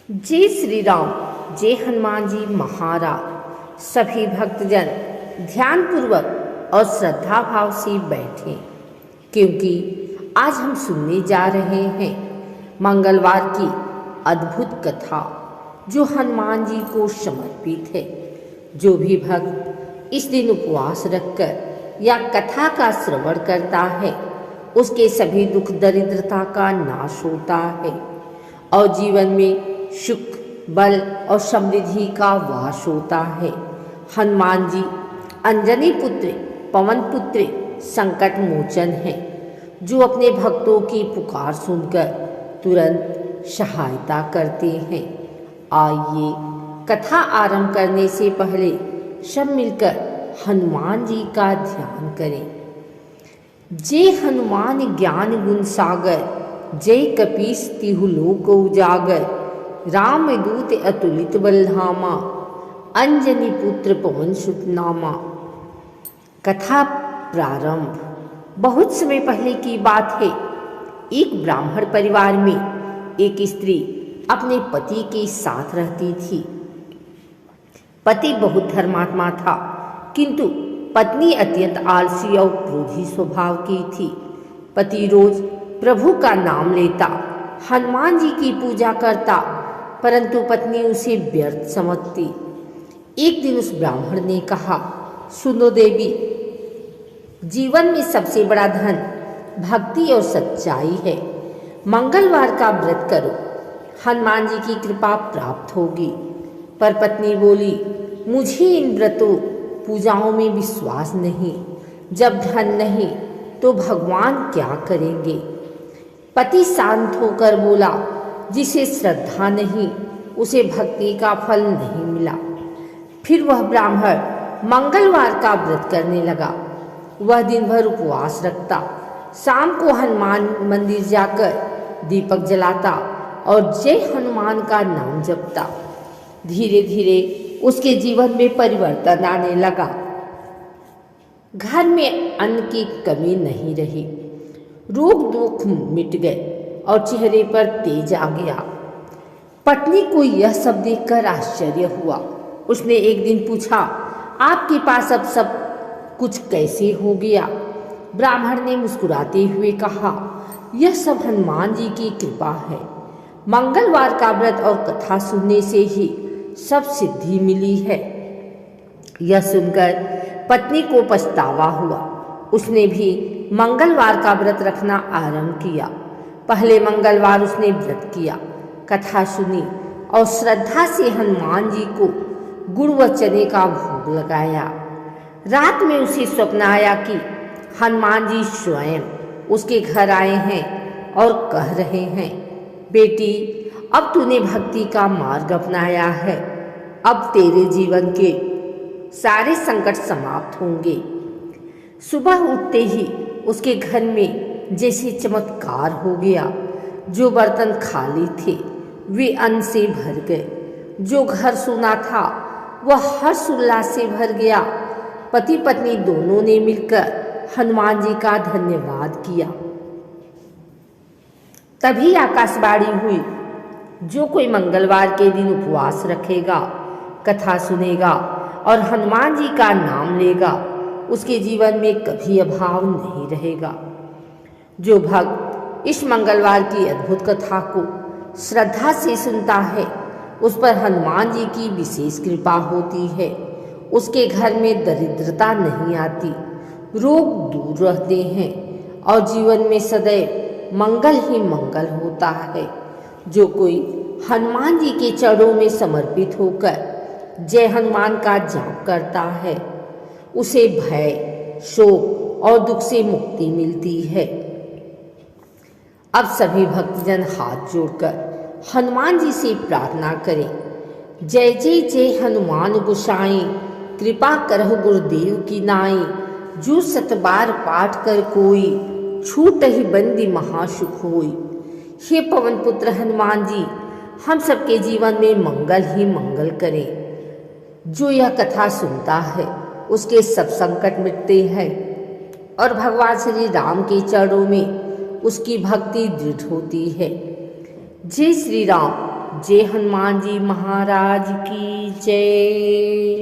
जय श्री राम। जय हनुमान जी महाराज। सभी भक्तजन ध्यान पूर्वक और श्रद्धा भाव से बैठें, क्योंकि आज हम सुनने जा रहे हैं मंगलवार की अद्भुत कथा जो हनुमान जी को समर्पित है। जो भी भक्त इस दिन उपवास रखकर या कथा का श्रवण करता है, उसके सभी दुख दरिद्रता का नाश होता है और जीवन में सुख, बल और समृद्धि का वास होता है। हनुमान जी अंजनी पुत्र, पवन पुत्र, संकट मोचन है, जो अपने भक्तों की पुकार सुनकर तुरंत सहायता करते हैं। आइए कथा आरंभ करने से पहले सब मिलकर हनुमान जी का ध्यान करें। जय हनुमान ज्ञान गुण सागर, जय कपीस तिहु लोक उजागर। राम दूत अतुलित बलधामा, अंजनी पुत्र पवन सुत नामा। कथा प्रारंभ। बहुत समय पहले की बात है। एक ब्राह्मण परिवार में एक स्त्री अपने पति के साथ रहती थी। पति बहुत धर्मात्मा था, किंतु पत्नी अत्यंत आलसी और क्रोधी स्वभाव की थी। पति रोज प्रभु का नाम लेता, हनुमान जी की पूजा करता, परंतु पत्नी उसे व्यर्थ समझती। एक दिन उस ब्राह्मण ने कहा, सुनो देवी, जीवन में सबसे बड़ा धन भक्ति और सच्चाई है। मंगलवार का व्रत करो, हनुमान जी की कृपा प्राप्त होगी। पर पत्नी बोली, मुझे इन व्रतों पूजाओं में विश्वास नहीं। जब धन नहीं तो भगवान क्या करेंगे। पति शांत होकर बोला, जिसे श्रद्धा नहीं उसे भक्ति का फल नहीं मिला। फिर वह ब्राह्मण मंगलवार का व्रत करने लगा। वह दिन भर उपवास रखता, शाम को हनुमान मंदिर जाकर दीपक जलाता और जय हनुमान का नाम जपता। धीरे धीरे उसके जीवन में परिवर्तन आने लगा। घर में अन्न की कमी नहीं रही, रोग दुख मिट गए और चेहरे पर तेज आ गया। पत्नी को यह सब देखकर आश्चर्य हुआ। उसने एक दिन पूछा, आपके पास अब सब कुछ कैसे हो गया। ब्राह्मण ने मुस्कुराते हुए कहा, यह सब हनुमान जी की कृपा है। मंगलवार का व्रत और कथा सुनने से ही सब सिद्धि मिली है। यह सुनकर पत्नी को पछतावा हुआ। उसने भी मंगलवार का व्रत रखना आरंभ किया। पहले मंगलवार उसने व्रत किया, कथा सुनी और श्रद्धा से हनुमान जी को गुड़ व चने का भोग लगाया। रात में उसे स्वप्न आया कि हनुमान जी स्वयं उसके घर आए हैं और कह रहे हैं, बेटी, अब तूने भक्ति का मार्ग अपनाया है, अब तेरे जीवन के सारे संकट समाप्त होंगे। सुबह उठते ही उसके घर में जैसे चमत्कार हो गया। जो बर्तन खाली थे वे अन्न से भर गए, जो घर सूना था वह हर्ष उल्लास से भर गया। पति पत्नी दोनों ने मिलकर हनुमान जी का धन्यवाद किया। तभी आकाशवाणी हुई, जो कोई मंगलवार के दिन उपवास रखेगा, कथा सुनेगा और हनुमान जी का नाम लेगा, उसके जीवन में कभी अभाव नहीं रहेगा। जो भक्त इस मंगलवार की अद्भुत कथा को श्रद्धा से सुनता है, उस पर हनुमान जी की विशेष कृपा होती है। उसके घर में दरिद्रता नहीं आती, रोग दूर रहते हैं और जीवन में सदैव मंगल ही मंगल होता है। जो कोई हनुमान जी के चरणों में समर्पित होकर जय हनुमान का जाप करता है, उसे भय, शोक और दुख से मुक्ति मिलती है। अब सभी भक्तजन हाथ जोड़कर हनुमान जी से प्रार्थना करें। जय जय जय हनुमान गोसाई, कृपा करहु गुरुदेव की नाई। जो सतबार पाठ कर कोई, छूट ही बंदी महासुख होई। हे पवन पुत्र हनुमान जी, हम सबके जीवन में मंगल ही मंगल करें। जो यह कथा सुनता है उसके सब संकट मिटते हैं और भगवान श्री राम के चरणों में उसकी भक्ति दृढ़ होती है। जय श्री राम। जय हनुमान जी महाराज की जय।